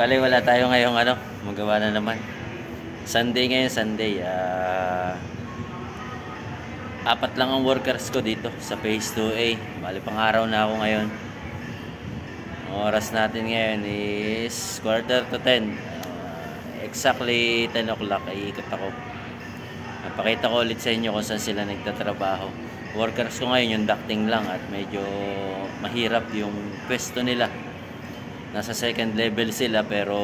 Bali wala tayo ngayong magawa na naman. Sunday ngayon, Sunday. Apat lang ang workers ko dito sa Phase 2A. Bali pang araw na ako ngayon. Ang oras natin ngayon is 9:45. Exactly 10 o'clock iikot ako. Napakita ko ulit sa inyo kung saan sila nagtatrabaho. Workers ko ngayon yung ducting lang at medyo mahirap yung pwesto nila. Nasa second level sila pero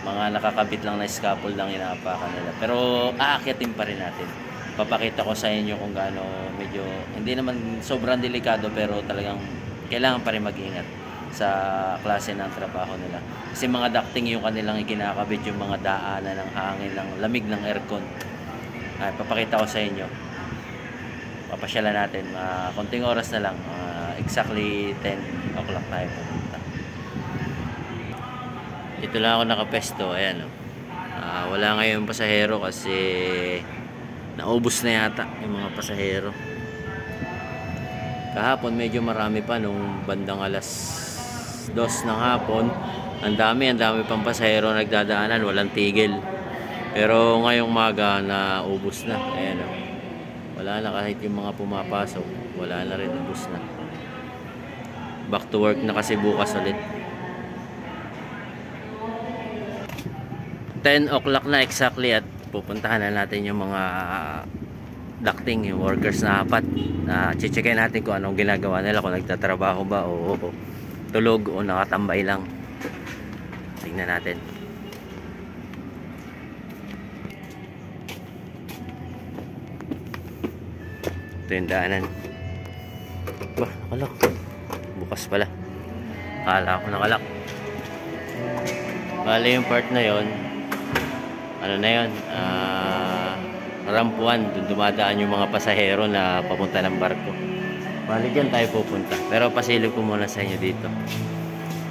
mga nakakabit lang na scaffold lang inaapakan nila. Pero aakyatin pa rin natin. Papakita ko sa inyo kung gaano medyo hindi naman sobrang delikado pero talagang kailangan pa rin mag-ingat sa klase ng trabaho nila. Kasi mga ducting yung kanilang ikinakabit, yung mga daanan ng hangin, ng lamig ng aircon. Ay, papakita ko sa inyo. Papasyalan natin. Konting oras na lang. Exactly 10 o'clock tayo pupunta. Dito lang ako nakapesto. Ayan. Wala ngayon pasahero kasi naubos na yata yung mga pasahero. Kahapon medyo marami pa nung bandang alas 2 ng hapon. Ang dami pang pasahero nagdadaanan. Walang tigil. Pero ngayong maga naubos na. Ayan. Wala na kahit yung mga pumapasok. Wala na rin. Ubos na. Back to work na kasi bukas ulit. 10 o'clock na exactly at pupuntahan na natin yung mga ducting, yung workers na apat. Checkin natin kung anong ginagawa nila, kung nagtatrabaho ba o tulog o nakatambay lang. Tingnan natin. Ito yung daanan. Bah, nakalak. Bukas pala. Akala ko nakalak. Bale yung part na yon, ramp 1, dun dumadaan yung mga pasahero na papunta ng barko. Bali dyan tayo pupunta. Pero pasilip ko muna sa inyo dito.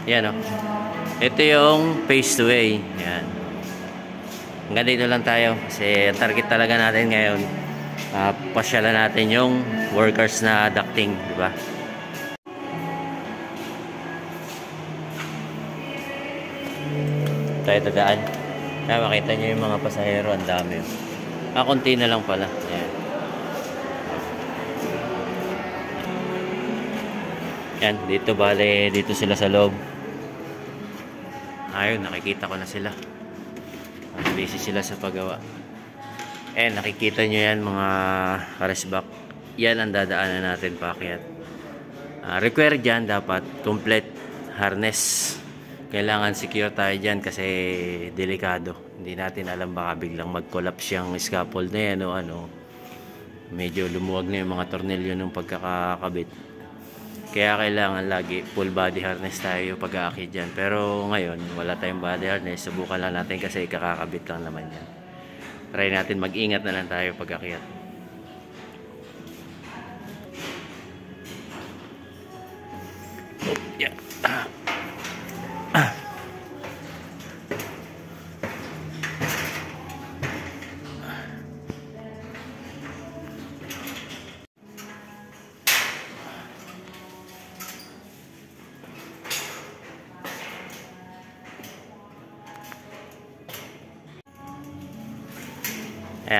Yan ito yung Phase 2A. Yan. Hanggang dito lang tayo. Kasi ang target talaga natin ngayon, pasyalan natin yung workers na ducting, di ba? Tayo tadaan. Makita nyo yung mga pasahero, ang dami. Konti na lang pala. Ayan. Yan, dito bale, dito sila sa loob. Ayun, nakikita ko na sila. Busy sila sa paggawa. Nakikita nyo yan mga karesbak. Yan ang dadaanan natin paakyat. Required dyan dapat complete harness. Kailangan secure tayo dyan kasi delikado. Hindi natin alam baka biglang mag-collapse yung scaffold na yan o medyo lumuwag na yung mga tornilyo ng pagkakakabit. Kaya kailangan lagi full body harness tayo pag-aakyat dyan. Pero ngayon wala tayong body harness. Subukan lang natin kasi kakakabit lang naman yan. Try natin mag-ingat na lang tayo pag-aakyat. Yeah.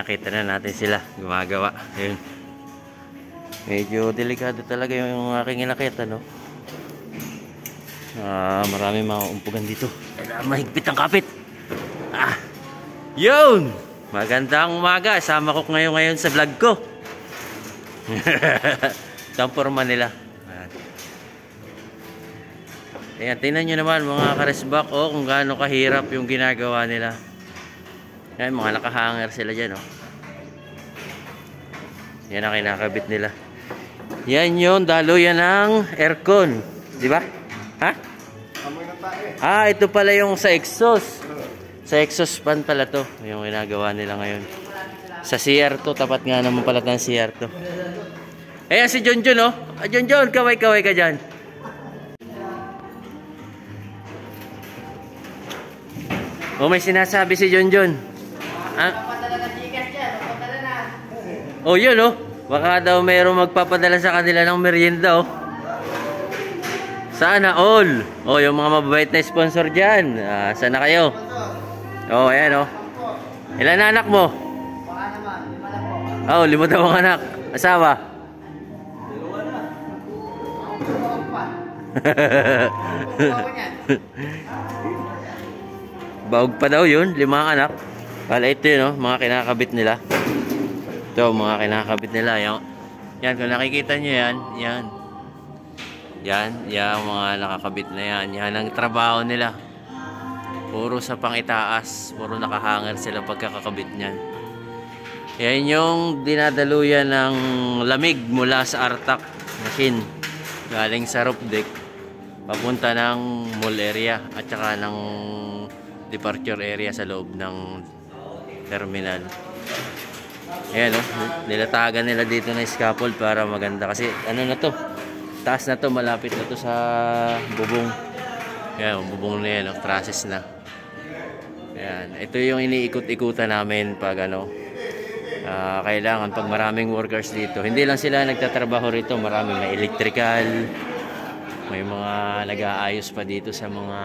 Kita na natin sila gumagawa. Ayun. Medyo delikado talaga yung aking inakita, no? Marami mga umpugan dito. Mahigpit ang kapit. Yun! Magandang umaga. Sama ko ngayon sa vlog ko. Ito ang forma nila. Ayan, tingnan nyo naman mga karesbak kung gaano kahirap yung ginagawa nila. Ayan, mga nakahanger sila dyan, Yan ang kinakabit nila. Yan yun, daluyan ng aircon. Di ba? Ito pala yung sa exhaust. Sa exhaust fan pala to. Yung ginagawa nila ngayon. Sa CR to, tapat nga naman pala ng CR to. Ayan si Junjun, Junjun, kaway-kaway ka dyan. May sinasabi si Junjun. Yun, baka daw mayroong magpapadala sa kanila ng merienda, Sana all. Oh, yung mga mababait na sponsor dyan. Sana kayo. Oh, ayan oh. Ilan na anak mo? Baka naman, 5 na po. Oh, 5 daw ang anak. Asawa? 2 na. Ako pa. Ako niyan. Baog pa daw yun, 5 anak. Kala ito yun, oh, mga kinakabit nila. Ito, mga kinakabit nila. Yan, kung nakikita nyo yan, yan. Yan, mga nakakabit na yan. Yan ang trabaho nila. Puro sa pangitaas, puro nakahanger sila pagkakakabit niyan. Yan yung dinadaluyan ng lamig mula sa Artac machine. Galing sa roof deck, papunta ng mall area at saka ng departure area sa loob ng terminal. Ayan o, nilatagan nila dito na scaffold para maganda. Kasi ano na to, taas na to, malapit na to sa bubong. Ayan, bubong na yan, trusses na. Ayan, ito yung iniikot-ikutan namin pag ano, kailangan pag maraming workers dito. Hindi lang sila nagtatrabaho rito, maraming may electrical, may mga nag-aayos pa dito sa mga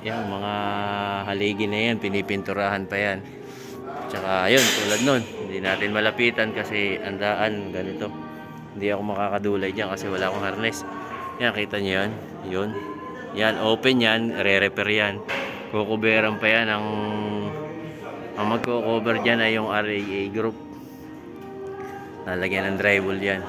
yan, mga haligi na yan, pinipinturahan pa yan. Tsaka yun, tulad nun, hindi natin malapitan kasi andaan ganito. Hindi ako makakadulay dyan kasi wala akong harness. Yan, kita nyo yan, yun. Yan, open yan, re-repair yan. Kukuberan pa yan. Ang magko-cover dyan ay yung RAA group. Lalagyan ng drywall yan.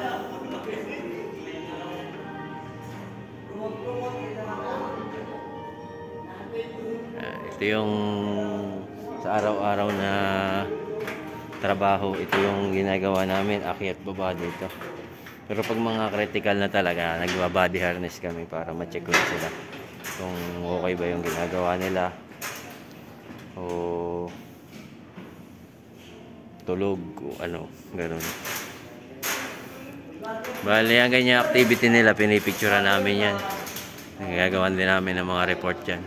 Ito yung sa araw-araw na trabaho, ito yung ginagawa namin, akyat baba dito. Pero pag mga critical na talaga, nagba-body harness kami para ma-check ko sila kung okay ba yung ginagawa nila o tulog o ano, ganun. Bale, ang ganyan activity nila, pinipicturean namin yan. Nagagawan din namin ng mga report yan.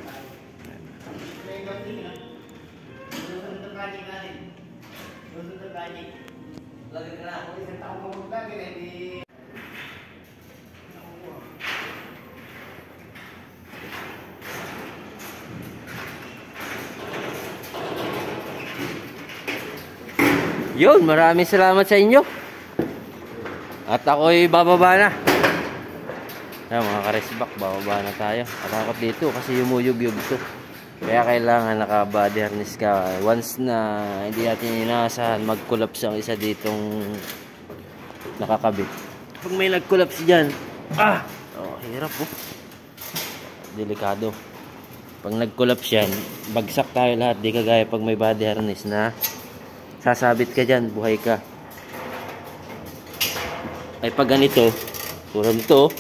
Yun, maraming salamat sa inyo. At ako'y bababa na. Ayan, mga karesbak, bababa na tayo. Matakot dito kasi yumuyog-yug to. Kaya kailangan naka-body harness ka. Once na hindi natin inaasahan, mag-collapse ang isa ditong nakakabit. Pag may nag-collapse dyan, hirap po. Delikado. Pag nag-collapse yan, bagsak tayo lahat. Di kagaya pag may body harness na sasabit ka dyan, buhay ka. Ay pag ganito, tulad nito,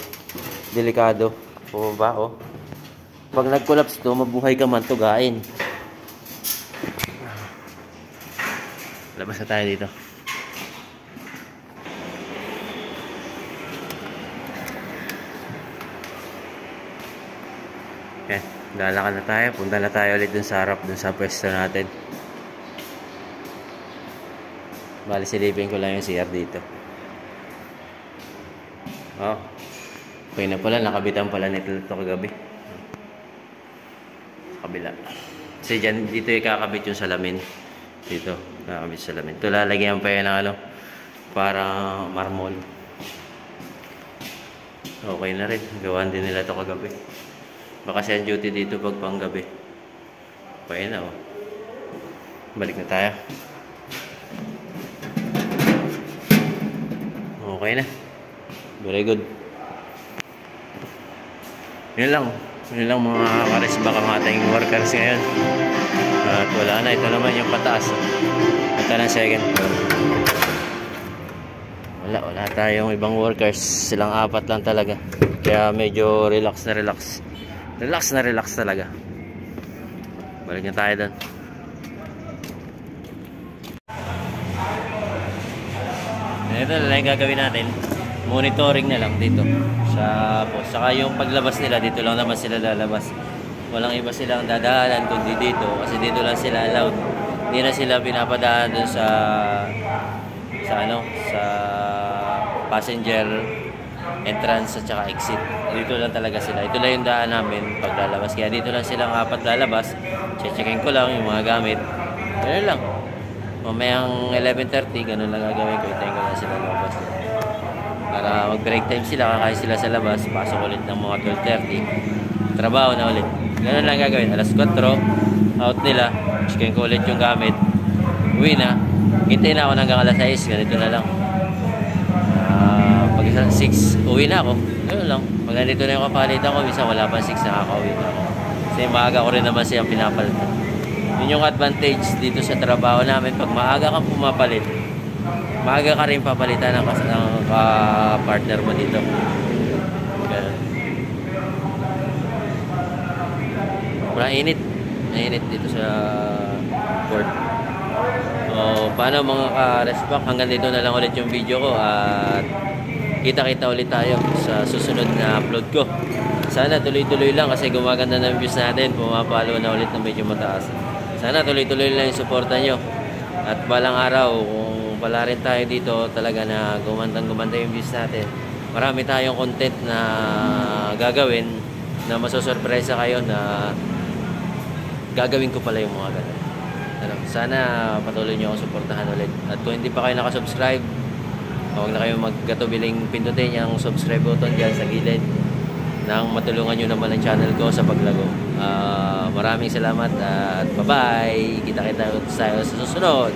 delikado. Bumaba, oh. Pag nag-collapse to, mabuhay ka man, tugain. Labas na tayo dito. Okay, lalakad na tayo. Punta na tayo ulit dun sa harap, dun sa pwesto natin. Bali, silipin ko lang yung CR dito. Oh, okay na pala, nakabitan pala nito kagabi. Kabila. Kasi dyan, dito ikakabit yung salamin. Dito, nakakabit yung salamin. Ito lalagyan pa yan ng ano, para marmol. Okay na rin. Gawan din nila ito kagabi. Baka siya duty dito pag panggabi. Okay na, oh. Balik na tayo. Okay na. Very good. Yun lang. Yun lang mga karesbak ang ating workers ngayon. At wala na. Ito naman yung pataas. Ito na second floor. Wala tayong ibang workers. Silang 4 lang talaga. Kaya medyo relax na relax. Relax na relax talaga. Balik na tayo doon. Ito na lang yung gagawin natin. Monitoring na lang dito sa post. Saka yung paglabas nila, dito lang naman sila lalabas. Walang iba silang dadaanan kundi dito. Kasi dito lang sila allowed. Hindi na sila pinapadaan dun sa passenger entrance at saka exit. dito lang talaga sila. Ito lang yung daan namin paglalabas. Kaya dito lang silang apat lalabas. Checkin ko lang yung mga gamit. Ganun lang. Mamayang 11:30, ganun lang gagawin ko. Itayin ko lang sila labas. Para mag-break time sila, kakain sila sa labas. Pasok ulit ng mga 12:30. Trabaho na ulit. Ganun lang gagawin. Alas 4, out nila. Checkin ko ulit yung gamit. Uwi na. Hintayin na ako hanggang alas 6. Ganito na lang. Pag 6, uwi na ako. Ganun lang. Pag nandito na yung kapalitan ko, minsan wala pa 6, nakaka-uwi na ako. Kasi maaga ko rin naman siyang pinapalitan. Yun yung advantage dito sa trabaho namin. Pag maaga kang pumapalit, maaga ka rin papalitan ng partner mo dito. Ganun. Mainit. Mainit dito sa port. So, paano mga ka-respect, hanggang dito na lang ulit yung video ko at kita-kita ulit tayo sa susunod na upload ko. Sana tuloy-tuloy lang kasi gumaganda na yung views natin, pumapalo na ulit ng medyo mataas. Sana tuloy-tuloy lang yung suporta nyo. At balang araw, kung pala rin tayo dito talaga na gumanda yung views natin, marami tayong content na gagawin na masusurpresa kayo na gagawin ko pala yung mga ganun. Sana patuloy nyo akong suportahan ulit. At kung hindi pa kayo nakasubscribe, huwag na kayo magkatubiling pindutin yung subscribe button dyan sa gilid nang matulungan nyo naman ang channel ko sa paglago. Maraming salamat at bye-bye. Kita-kita tayo sa susunod.